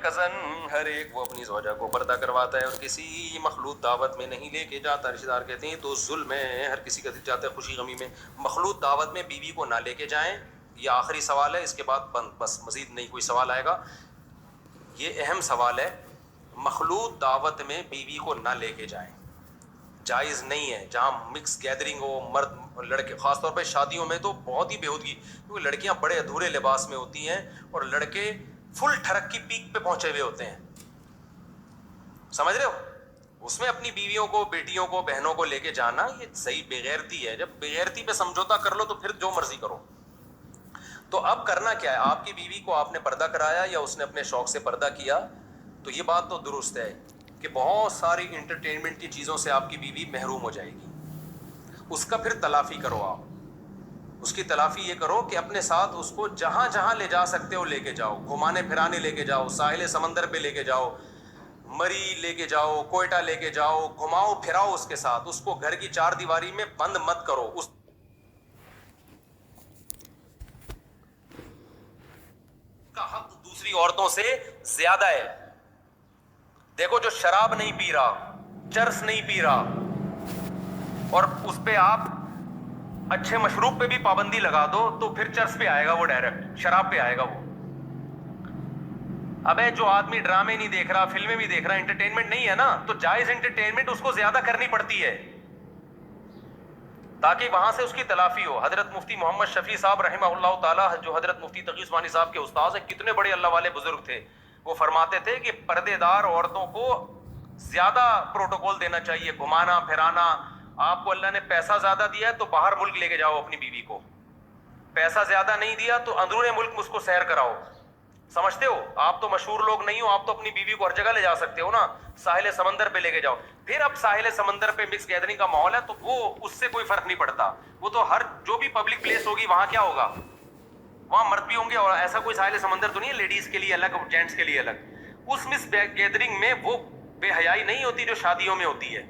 Cousin ہر ایک وہ اپنی زوجہ کو پردہ کرواتا ہے اور کسی مخلوط دعوت میں نہیں لے کے جاتا. رشتہ دار کہتے ہیں تو ظلم ہے, ہر کسی کا دل چاہتا ہے خوشی غمی میں مخلوط دعوت میں بیوی کو نہ لے کے جائیں. یہ آخری سوال ہے, اس کے بعد بند, بس مزید نہیں کوئی سوال آئے گا. یہ اہم سوال ہے, مخلوط دعوت میں بیوی کو نہ لے کے جائیں, جائز نہیں ہے. جہاں مکس گیدرنگ ہو, مرد اور لڑکے, خاص طور پہ شادیوں میں تو بہت ہی بےہودگی, کیونکہ لڑکیاں بڑے ادھورے لباس میں ہوتی ہیں اور لڑکے فل ٹھڑک کی پیک پہ پہنچے ہوئے ہوتے ہیں, سمجھ رہے ہو. اس میں اپنی بیویوں کو, بیٹیوں کو, بہنوں کو لے کے جانا یہ صحیح بےغیرتی ہے. جب بےغیرتی پہ سمجھوتا کر لو تو پھر جو مرضی کرو. تو اب کرنا کیا ہے, آپ کی بیوی کو آپ نے پردہ کرایا یا اس نے اپنے شوق سے پردہ کیا, تو یہ بات تو درست ہے کہ بہت ساری انٹرٹینمنٹ کی چیزوں سے آپ کی بیوی محروم ہو جائے گی. اس کا پھر تلافی کرو. آپ اس کی تلافی یہ کرو کہ اپنے ساتھ اس کو جہاں جہاں لے جا سکتے ہو لے کے جاؤ. گھمانے پھرانے لے کے جاؤ, ساحل سمندر پہ لے کے جاؤ, مری لے کے جاؤ, کوئٹہ لے کے جاؤ, گھماؤ پھراؤ اس کے ساتھ. اس کو گھر کی چار دیواری میں بند مت کرو. اس کا حق دوسری عورتوں سے زیادہ ہے. دیکھو, جو شراب نہیں پی رہا, چرس نہیں پی رہا, اور اس پہ آپ اچھے مشروب پہ بھی پابندی لگا دو تو پھر چرس پہ آئے گا وہ, ڈائریکٹ شراب پہ آئے گا وہ. ابے جو آدمی ڈرامے نہیں دیکھ رہا, فلمیں بھی دیکھ رہا, انٹرٹینمنٹ نہیں ہے نا, تو جائز انٹرٹینمنٹ اس کو زیادہ کرنی پڑتی ہے تاکہ وہاں سے اس کی تلافی ہو. حضرت مفتی محمد شفیع صاحب رحمہ اللہ تعالیٰ, جو حضرت مفتی تقی عثمانی صاحب کے استاذ ہیں, کتنے بڑے اللہ والے بزرگ تھے, وہ فرماتے تھے کہ پردے دار عورتوں کو زیادہ پروٹوکول دینا چاہیے. گھمانا پھرانا, آپ کو اللہ نے پیسہ زیادہ دیا ہے تو باہر ملک لے کے جاؤ اپنی بیوی کو, پیسہ زیادہ نہیں دیا تو اندرون ملک اس کو سیر کراؤ. سمجھتے ہو, آپ تو مشہور لوگ نہیں ہو, آپ تو اپنی بیوی کو ہر جگہ لے جا سکتے ہو نا, ساحل سمندر پہ لے کے جاؤ. پھر اب ساحل سمندر پہ مکس گیدرنگ کا ماحول ہے تو وہ اس سے کوئی فرق نہیں پڑتا, وہ تو ہر جو بھی پبلک پلیس ہوگی وہاں کیا ہوگا, وہاں مرد بھی ہوں گے, اور ایسا کوئی ساحل سمندر تو نہیں ہے لیڈیز کے لیے الگ اور جینٹس کے لیے الگ. اس مکس گیدرنگ میں وہ بے حیائی نہیں ہوتی جو شادیوں میں ہوتی ہے,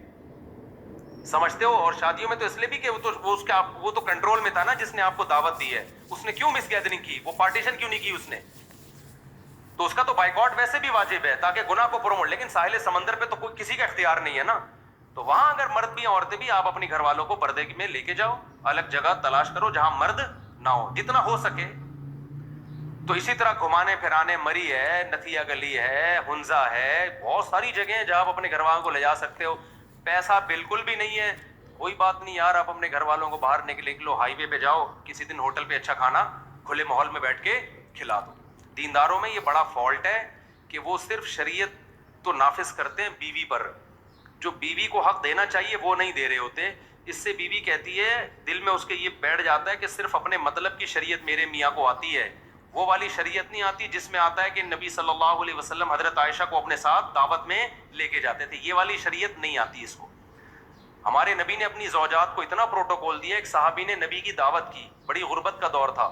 سمجھتے ہو. اور شادیوں میں تو اس لیے بھی کہ وہ تو کنٹرول میں تھا نا جس نے آپ کو دعوت دی ہے, اس نے کیوں مس گیدرنگ کی, وہ پارٹیشن کیوں نہیں کی اس نے, تو اس کا تو بائیکاٹ ویسے بھی واجب ہے تاکہ گناہ کو پروموٹ. لیکن ساحل سمندر پہ تو کوئی کسی کا اختیار نہیں ہے نا, تو وہاں اگر مرد بھی عورتیں بھی, آپ اپنی گھر والوں کو پردے میں لے کے جاؤ, الگ جگہ تلاش کرو جہاں مرد نہ ہو جتنا ہو سکے. تو اسی طرح گھمانے پھرانے, مری ہے, نتھیا گلی ہے, ہنزا ہے, بہت ساری جگہیں ہیں جہاں آپ اپنے گھر والوں کو لے جا سکتے ہو. پیسہ بالکل بھی نہیں ہے, کوئی بات نہیں یار, آپ اپنے گھر والوں کو باہر نکلو, ہائی وے پہ جاؤ, کسی دن ہوٹل پہ اچھا کھانا کھلے ماحول میں بیٹھ کے کھلا دو. دینداروں میں یہ بڑا فالٹ ہے کہ وہ صرف شریعت تو نافذ کرتے ہیں بیوی پر, جو بیوی کو حق دینا چاہیے وہ نہیں دے رہے ہوتے. اس سے بیوی کہتی ہے, دل میں اس کے یہ بیٹھ جاتا ہے کہ صرف اپنے مطلب کی شریعت میرے میاں کو آتی ہے, وہ والی شریعت نہیں آتی جس میں آتا ہے کہ نبی صلی اللہ علیہ وسلم حضرت عائشہ کو اپنے ساتھ دعوت میں لے کے جاتے تھے. یہ والی شریعت نہیں آتی اس کو. ہمارے نبی نے اپنی زوجات کو اتنا پروٹوکول دیا, ایک صحابی نے نبی کی دعوت کی, بڑی غربت کا دور تھا,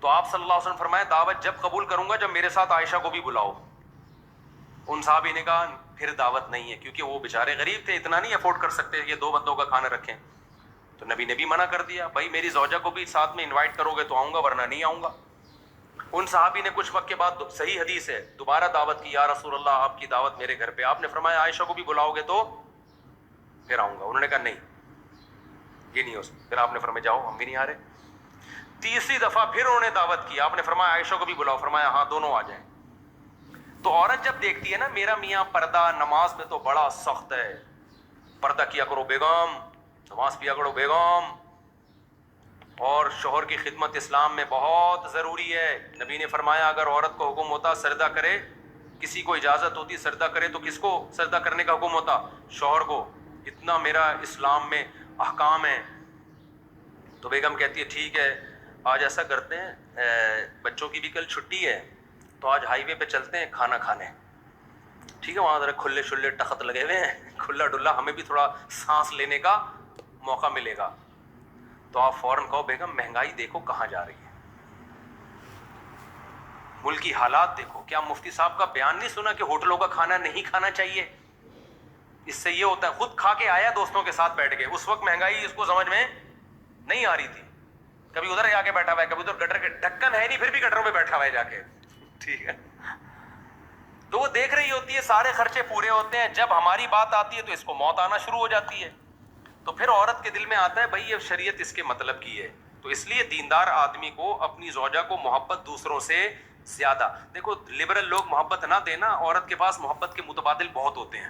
تو آپ صلی اللہ علیہ وسلم فرمایا دعوت جب قبول کروں گا جب میرے ساتھ عائشہ کو بھی بلاؤ. ان صحابی نے کہا پھر دعوت نہیں ہے, کیونکہ وہ بیچارے غریب تھے, اتنا نہیں افورڈ کر سکتے کہ 2 بندوں کا کھانا رکھیں. تو نبی نے بھی منع کر دیا, بھائی میری زوجہ کو بھی ساتھ میں انوائٹ کرو گے تو آؤں گا ورنہ نہیں آؤں گا. ان صحابی نے کچھ وقت کے بعد, صحیح حدیث ہے, دوبارہ دعوت کی, یا رسول اللہ آپ کی دعوت میرے گھر پہ. آپ نے فرمایا عائشہ کو بھی بلاؤ گے تو پھر آؤں گا. انہوں نے کہا نہیں یہ نہیں ہو سکتا. پھر آپ نے فرمایا جاؤ, ہم بھی نہیں آ رہے. تیسری دفعہ پھر انہوں نے دعوت کی, آپ نے فرمایا عائشہ کو بھی بلاؤ, فرمایا ہاں دونوں آ جائیں. تو عورت جب دیکھتی ہے نا میرا میاں پردہ, نماز میں تو بڑا سخت ہے, پردہ کیا کرو بیگم, نماز پیا کرو بیگم, اور شوہر کی خدمت اسلام میں بہت ضروری ہے. نبی نے فرمایا اگر عورت کو حکم ہوتا سجدہ کرے, کسی کو اجازت ہوتی سجدہ کرے تو کس کو سجدہ کرنے کا حکم ہوتا, شوہر کو. اتنا میرا اسلام میں احکام ہے. تو بیگم کہتی ہے ٹھیک ہے, آج ایسا کرتے ہیں, بچوں کی بھی کل چھٹی ہے تو آج ہائی وے پہ چلتے ہیں کھانا کھانے, ٹھیک ہے, وہاں ذرا کھلے شلے تخت لگے ہوئے ہیں, کھلا ڈلا, ہمیں بھی تھوڑا سانس لینے کا موقع ملے گا. تو آپ فوراً کہو بیگم مہنگائی دیکھو کہاں جا رہی ہے, ملک کی حالات دیکھو. کیا مفتی صاحب کا بیان نہیں سنا کہ ہوٹلوں کا کھانا نہیں کھانا چاہیے؟ اس سے یہ ہوتا ہے, خود کھا کے آیا دوستوں کے ساتھ بیٹھ کے, اس وقت مہنگائی اس کو سمجھ میں نہیں آ رہی تھی, کبھی ادھر جا کے بیٹھا ہوا ہے, کبھی ادھر, گٹر کے ڈھکن ہے نہیں پھر بھی گٹروں پہ بیٹھا ہوا ہے جا کے, ٹھیک ہے. تو وہ دیکھ رہی ہوتی ہے سارے خرچے پورے ہوتے ہیں, جب ہماری بات آتی ہے تو اس کو موت آنا شروع ہو جاتی ہے. تو پھر عورت کے دل میں آتا ہے بھائی یہ شریعت اس کے مطلب کی ہے. تو اس لیے دیندار آدمی کو اپنی زوجہ کو محبت دوسروں سے زیادہ, دیکھو لبرل لوگ محبت نہ دینا, عورت کے پاس محبت کے متبادل بہت ہوتے ہیں,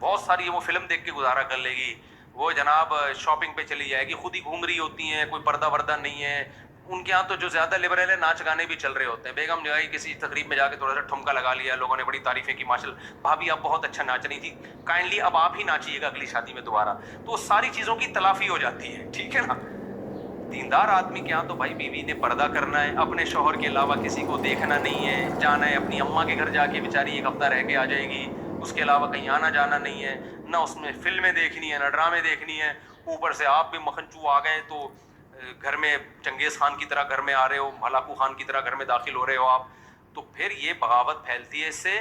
بہت ساری. وہ فلم دیکھ کے گزارا کر لے گی, وہ جناب شاپنگ پہ چلی جائے گی, خود ہی گھوم رہی ہوتی ہیں, کوئی پردہ وردہ نہیں ہے ان کے ہاں. تو جو زیادہ لبرل ہے ناچ گانے بھی چل رہے ہوتے ہیں. بیگم جو ہے کسی تقریب میں جا کے تھوڑا سا ٹھمکا لگا لیا, لوگوں نے بڑی تعریفیں کی, ماشاءاللہ بھابھی آپ بہت اچھا ناچ رہی تھی, کائنڈلی اب آپ ہی ناچیے گا اگلی شادی میں دوبارہ. تو ساری چیزوں کی تلافی ہو جاتی ہے, ٹھیک ہے نا. دیندار آدمی کے ہاں تو بھائی بیوی نے پردہ کرنا ہے, اپنے شوہر کے علاوہ کسی کو دیکھنا نہیں ہے, جانا ہے اپنی اماں کے گھر جا کے بیچاری ایک ہفتہ رہ کے آ جائے گی, اس کے علاوہ کہیں آنا جانا نہیں ہے, نہ اس میں فلمیں دیکھنی ہے نہ ڈرامے دیکھنی ہے. اوپر سے آپ بھی مکھنچو آ گئے تو گھر میں چنگیز خان کی طرح گھر میں آ رہے ہو, ہلاکو خان کی طرح گھر میں داخل ہو رہے ہو آپ, تو پھر یہ بغاوت پھیلتی ہے اس سے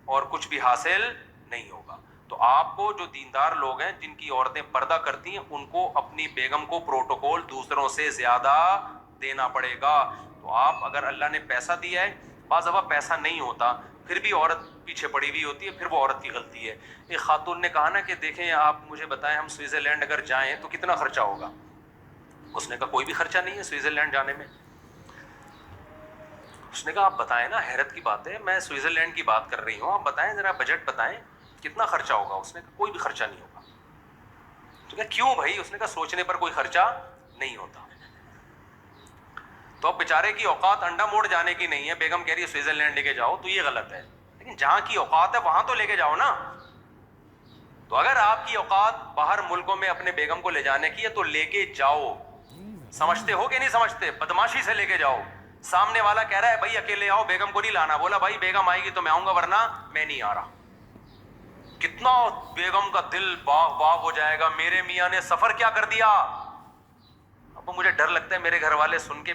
اور کچھ بھی حاصل نہیں ہوگا. تو آپ کو جو دیندار لوگ ہیں جن کی عورتیں پردہ کرتی ہیں ان کو اپنی بیگم کو پروٹوکول دوسروں سے زیادہ دینا پڑے گا. تو آپ اگر اللہ نے پیسہ دیا ہے, بعض دفعہ پیسہ نہیں ہوتا پھر بھی عورت پیچھے پڑی ہوئی ہوتی ہے, پھر وہ عورت کی غلطی ہے. ایک خاتون نے کہا نا کہ دیکھیں آپ مجھے بتائیں ہم سوئٹزرلینڈ اگر جائیں تو کتنا خرچہ ہوگا. اس نے کہا کوئی بھی خرچہ نہیں ہے سوئٹزرلینڈ جانے میں. اس نے کہا آپ بتائیں نا, حیرت کی بات ہے, میں سوئٹزرلینڈ کی بات کر رہی ہوں, آپ بتائیں ذرا بجٹ بتائیں کتنا خرچہ ہوگا. اس نے کہا کوئی بھی خرچہ نہیں ہوگا. تو کہا کیوں بھائی؟ اس نے کہا سوچنے پر کوئی خرچہ نہیں ہوتا. تو اب بیچارے کی اوقات انڈا موڑ جانے کی نہیں ہے, بیگم کہہ رہی ہے سوئٹزرلینڈ لے کے جاؤ, تو یہ غلط ہے. لیکن جہاں کی اوقات ہے وہاں تو لے کے جاؤ نا. تو اگر آپ کی اوقات باہر ملکوں میں اپنے بیگم کو لے جانے کی ہے تو لے کے جاؤ. سمجھتے ہو کہ نہیں سمجھتے؟ بدماشی سے لے کے جاؤ. سامنے والا کہہ رہا ہے بھائی اکیلے آؤ, بیگم کو نہیں لانا, بولا بھائی بیگم آئے گی تو میں آؤں گا ورنہ میں نہیں آ رہا. کتنا بیگم کا دل باغ باغ ہو جائے گا, میرے میاں نے سفر کیا کر دیا. اب مجھے ڈر لگتا ہے میرے گھر والے سن کے